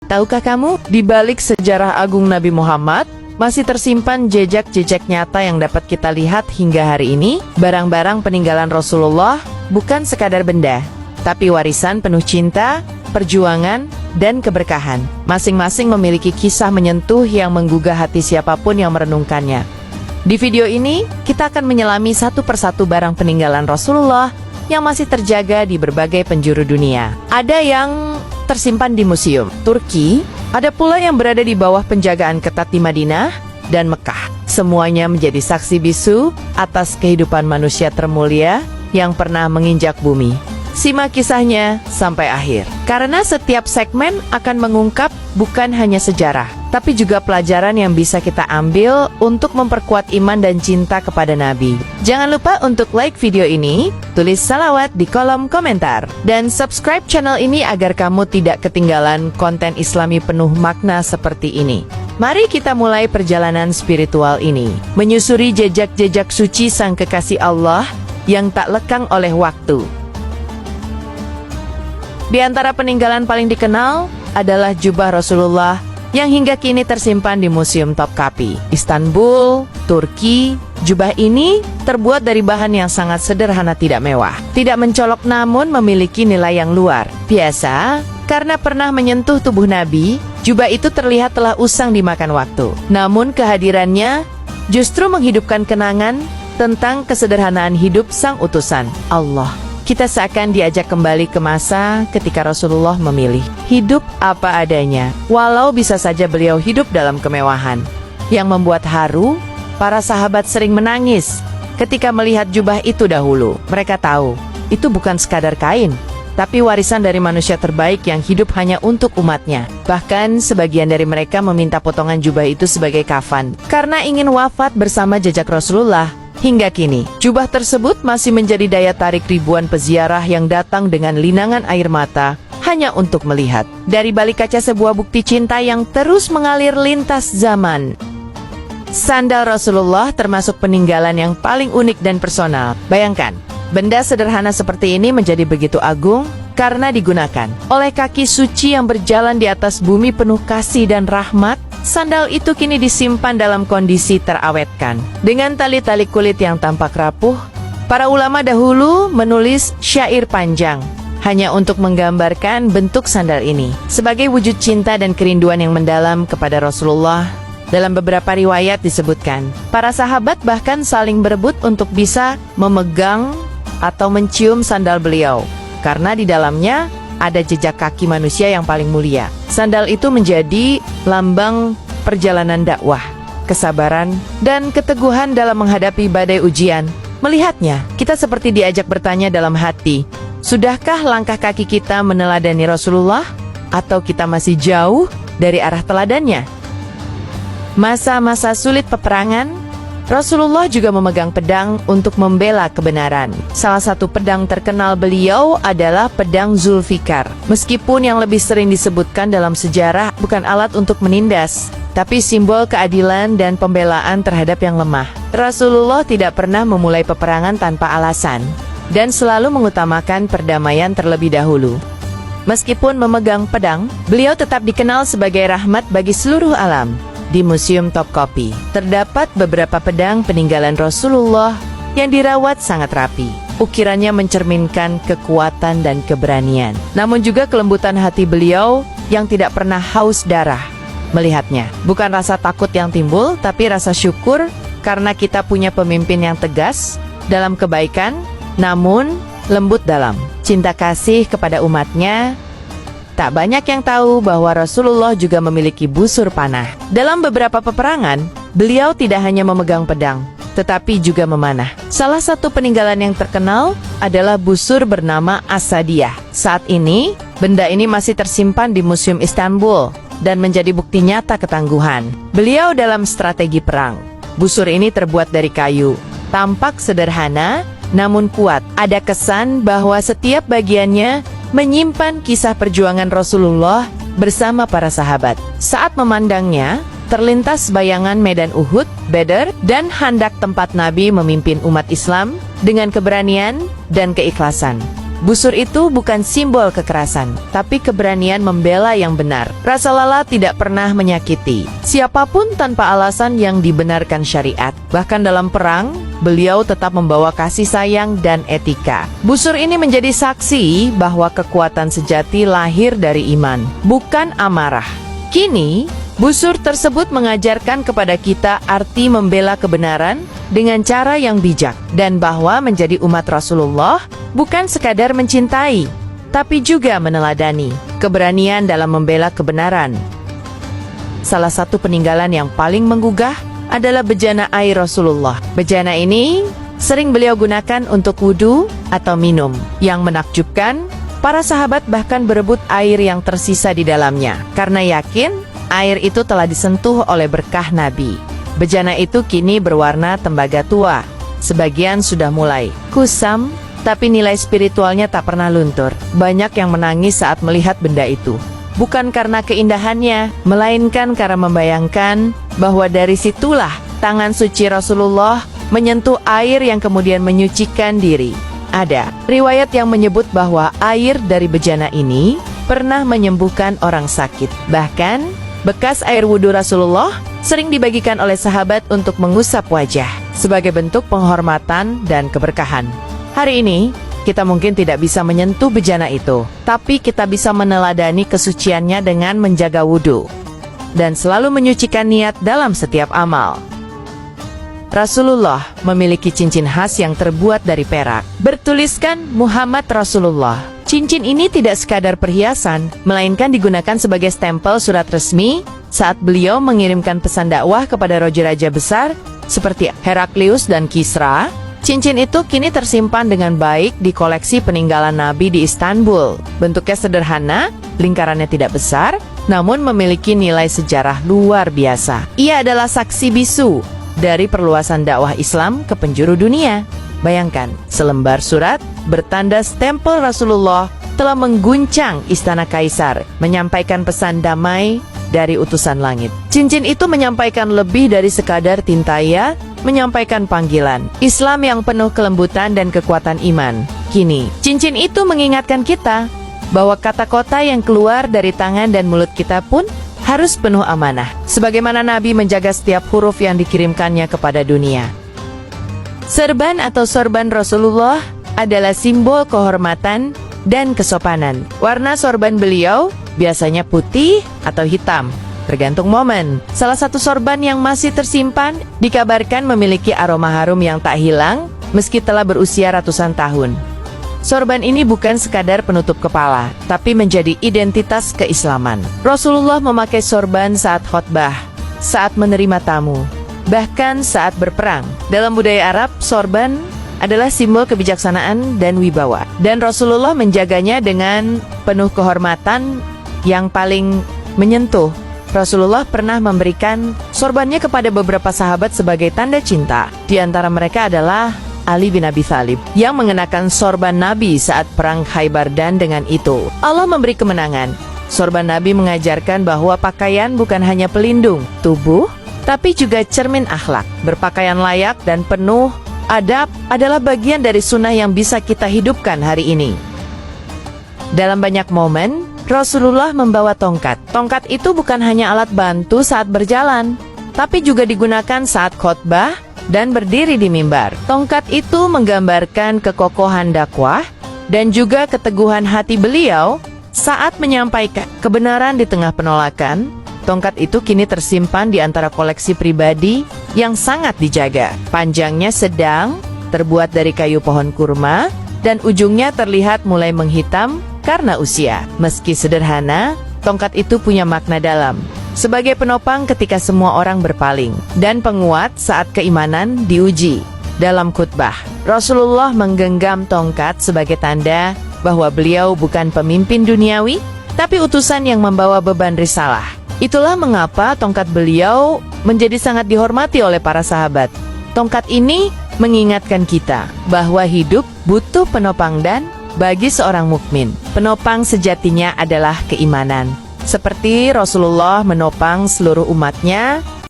Tahukah kamu, di balik sejarah agung Nabi Muhammad, masih tersimpan jejak-jejak nyata yang dapat kita lihat hingga hari ini. Barang-barang peninggalan Rasulullah bukan sekadar benda, tapi warisan penuh cinta, perjuangan, dan keberkahan. Masing-masing memiliki kisah menyentuh yang menggugah hati siapapun yang merenungkannya. Di video ini, kita akan menyelami satu persatu barang peninggalan Rasulullah yang masih terjaga di berbagai penjuru dunia. Ada yang tersimpan di museum Turki, ada pula yang berada di bawah penjagaan ketat di Madinah dan Mekah. Semuanya menjadi saksi bisu atas kehidupan manusia termulia yang pernah menginjak bumi. Simak kisahnya sampai akhir, karena setiap segmen akan mengungkap bukan hanya sejarah, tapi juga pelajaran yang bisa kita ambil untuk memperkuat iman dan cinta kepada Nabi. Jangan lupa untuk like video ini, tulis salawat di kolom komentar, dan subscribe channel ini agar kamu tidak ketinggalan konten Islami penuh makna seperti ini. Mari kita mulai perjalanan spiritual ini, menyusuri jejak-jejak suci Sang Kekasih Allah yang tak lekang oleh waktu. Di antara peninggalan paling dikenal adalah jubah Rasulullah yang hingga kini tersimpan di Museum Topkapi, Istanbul, Turki. Jubah ini terbuat dari bahan yang sangat sederhana, tidak mewah, tidak mencolok, namun memiliki nilai yang luar biasa. Karena pernah menyentuh tubuh Nabi, jubah itu terlihat telah usang dimakan waktu. Namun kehadirannya justru menghidupkan kenangan tentang kesederhanaan hidup sang utusan Allah. Kita seakan diajak kembali ke masa ketika Rasulullah memilih hidup apa adanya. Walau bisa saja beliau hidup dalam kemewahan yang membuat haru, para sahabat sering menangis ketika melihat jubah itu dahulu. Mereka tahu, itu bukan sekadar kain, tapi warisan dari manusia terbaik yang hidup hanya untuk umatnya. Bahkan sebagian dari mereka meminta potongan jubah itu sebagai kafan, karena ingin wafat bersama jejak Rasulullah. Hingga kini, jubah tersebut masih menjadi daya tarik ribuan peziarah yang datang dengan linangan air mata hanya untuk melihat. Dari balik kaca sebuah bukti cinta yang terus mengalir lintas zaman. Sandal Rasulullah termasuk peninggalan yang paling unik dan personal. Bayangkan, benda sederhana seperti ini menjadi begitu agung karena digunakan oleh kaki suci yang berjalan di atas bumi penuh kasih dan rahmat. Sandal itu kini disimpan dalam kondisi terawetkan dengan tali-tali kulit yang tampak rapuh. Para ulama dahulu menulis syair panjang hanya untuk menggambarkan bentuk sandal ini sebagai wujud cinta dan kerinduan yang mendalam kepada Rasulullah. Dalam beberapa riwayat disebutkan, para sahabat bahkan saling berebut untuk bisa memegang atau mencium sandal beliau, karena di dalamnya ada jejak kaki manusia yang paling mulia. Sandal itu menjadi lambang perjalanan dakwah, kesabaran, dan keteguhan dalam menghadapi badai ujian. Melihatnya, kita seperti diajak bertanya dalam hati, sudahkah langkah kaki kita meneladani Rasulullah? Atau kita masih jauh dari arah teladannya? Masa-masa sulit peperangan, Rasulullah juga memegang pedang untuk membela kebenaran. Salah satu pedang terkenal beliau adalah pedang Zulfikar. Meskipun yang lebih sering disebutkan dalam sejarah bukan alat untuk menindas, tapi simbol keadilan dan pembelaan terhadap yang lemah. Rasulullah tidak pernah memulai peperangan tanpa alasan, dan selalu mengutamakan perdamaian terlebih dahulu. Meskipun memegang pedang, beliau tetap dikenal sebagai rahmat bagi seluruh alam. Di Museum Topkapi, terdapat beberapa pedang peninggalan Rasulullah yang dirawat sangat rapi. Ukirannya mencerminkan kekuatan dan keberanian, namun juga kelembutan hati beliau yang tidak pernah haus darah melihatnya. Bukan rasa takut yang timbul, tapi rasa syukur karena kita punya pemimpin yang tegas dalam kebaikan, namun lembut dalam cinta kasih kepada umatnya. Tak banyak yang tahu bahwa Rasulullah juga memiliki busur panah. Dalam beberapa peperangan, beliau tidak hanya memegang pedang, tetapi juga memanah. Salah satu peninggalan yang terkenal adalah busur bernama Asadiyah. Saat ini, benda ini masih tersimpan di Museum Istanbul dan menjadi bukti nyata ketangguhan beliau dalam strategi perang. Busur ini terbuat dari kayu, tampak sederhana namun kuat. Ada kesan bahwa setiap bagiannya menyimpan kisah perjuangan Rasulullah bersama para sahabat. Saat memandangnya, terlintas bayangan medan Uhud, Badr, dan Khandaq, tempat Nabi memimpin umat Islam dengan keberanian dan keikhlasan. Busur itu bukan simbol kekerasan, tapi keberanian membela yang benar. Rasulullah tidak pernah menyakiti siapapun tanpa alasan yang dibenarkan syariat. Bahkan dalam perang, beliau tetap membawa kasih sayang dan etika. Busur ini menjadi saksi bahwa kekuatan sejati lahir dari iman, bukan amarah. Kini, busur tersebut mengajarkan kepada kita arti membela kebenaran dengan cara yang bijak, dan bahwa menjadi umat Rasulullah bukan sekadar mencintai, tapi juga meneladani keberanian dalam membela kebenaran. Salah satu peninggalan yang paling menggugah adalah bejana air Rasulullah. Bejana ini sering beliau gunakan untuk wudhu atau minum. Yang menakjubkan, para sahabat bahkan berebut air yang tersisa di dalamnya, karena yakin air itu telah disentuh oleh berkah Nabi. Bejana itu kini berwarna tembaga tua. Sebagian sudah mulai kusam, tapi nilai spiritualnya tak pernah luntur. Banyak yang menangis saat melihat benda itu. Bukan karena keindahannya, melainkan karena membayangkan bahwa dari situlah tangan suci Rasulullah menyentuh air yang kemudian menyucikan diri. Ada riwayat yang menyebut bahwa air dari bejana ini pernah menyembuhkan orang sakit. Bahkan, bekas air wudhu Rasulullah sering dibagikan oleh sahabat untuk mengusap wajah, sebagai bentuk penghormatan dan keberkahan. Hari ini, kita mungkin tidak bisa menyentuh bejana itu, tapi kita bisa meneladani kesuciannya dengan menjaga wudhu dan selalu menyucikan niat dalam setiap amal. Rasulullah memiliki cincin khas yang terbuat dari perak, bertuliskan Muhammad Rasulullah. Cincin ini tidak sekadar perhiasan, melainkan digunakan sebagai stempel surat resmi saat beliau mengirimkan pesan dakwah kepada raja-raja besar seperti Heraklius dan Kisra. Cincin itu kini tersimpan dengan baik di koleksi peninggalan Nabi di Istanbul. Bentuknya sederhana, lingkarannya tidak besar, namun memiliki nilai sejarah luar biasa. Ia adalah saksi bisu dari perluasan dakwah Islam ke penjuru dunia. Bayangkan, selembar surat bertanda stempel Rasulullah telah mengguncang istana Kaisar, menyampaikan pesan damai dari utusan langit. Cincin itu menyampaikan lebih dari sekadar tintaya, menyampaikan panggilan Islam yang penuh kelembutan dan kekuatan iman. Kini, cincin itu mengingatkan kita bahwa kata-kata yang keluar dari tangan dan mulut kita pun harus penuh amanah, sebagaimana Nabi menjaga setiap huruf yang dikirimkannya kepada dunia. Serban atau sorban Rasulullah adalah simbol kehormatan dan kesopanan. Warna sorban beliau biasanya putih atau hitam, tergantung momen. Salah satu sorban yang masih tersimpan dikabarkan memiliki aroma harum yang tak hilang meski telah berusia ratusan tahun. Sorban ini bukan sekadar penutup kepala, tapi menjadi identitas keislaman. Rasulullah memakai sorban saat khotbah, saat menerima tamu, bahkan saat berperang. Dalam budaya Arab, sorban adalah simbol kebijaksanaan dan wibawa, dan Rasulullah menjaganya dengan penuh kehormatan yang paling menyentuh. Rasulullah pernah memberikan sorbannya kepada beberapa sahabat sebagai tanda cinta. Di antara mereka adalah Ali bin Abi Thalib, yang mengenakan sorban Nabi saat perang Khaybar, dan dengan itu Allah memberi kemenangan. Sorban Nabi mengajarkan bahwa pakaian bukan hanya pelindung tubuh, tapi juga cermin akhlak. Berpakaian layak dan penuh adab adalah bagian dari sunnah yang bisa kita hidupkan hari ini. Dalam banyak momen, Rasulullah membawa tongkat. Tongkat itu bukan hanya alat bantu saat berjalan, tapi juga digunakan saat khotbah dan berdiri di mimbar. Tongkat itu menggambarkan kekokohan dakwah dan juga keteguhan hati beliau saat menyampaikan kebenaran di tengah penolakan. Tongkat itu kini tersimpan di antara koleksi pribadi yang sangat dijaga. Panjangnya sedang, terbuat dari kayu pohon kurma, dan ujungnya terlihat mulai menghitam karena usia. Meski sederhana, tongkat itu punya makna dalam, sebagai penopang ketika semua orang berpaling, dan penguat saat keimanan diuji. Dalam khutbah, Rasulullah menggenggam tongkat sebagai tanda bahwa beliau bukan pemimpin duniawi, tapi utusan yang membawa beban risalah. Itulah mengapa tongkat beliau menjadi sangat dihormati oleh para sahabat. Tongkat ini mengingatkan kita bahwa hidup butuh penopang, dan bagi seorang mukmin, penopang sejatinya adalah keimanan. Seperti Rasulullah menopang seluruh umatnya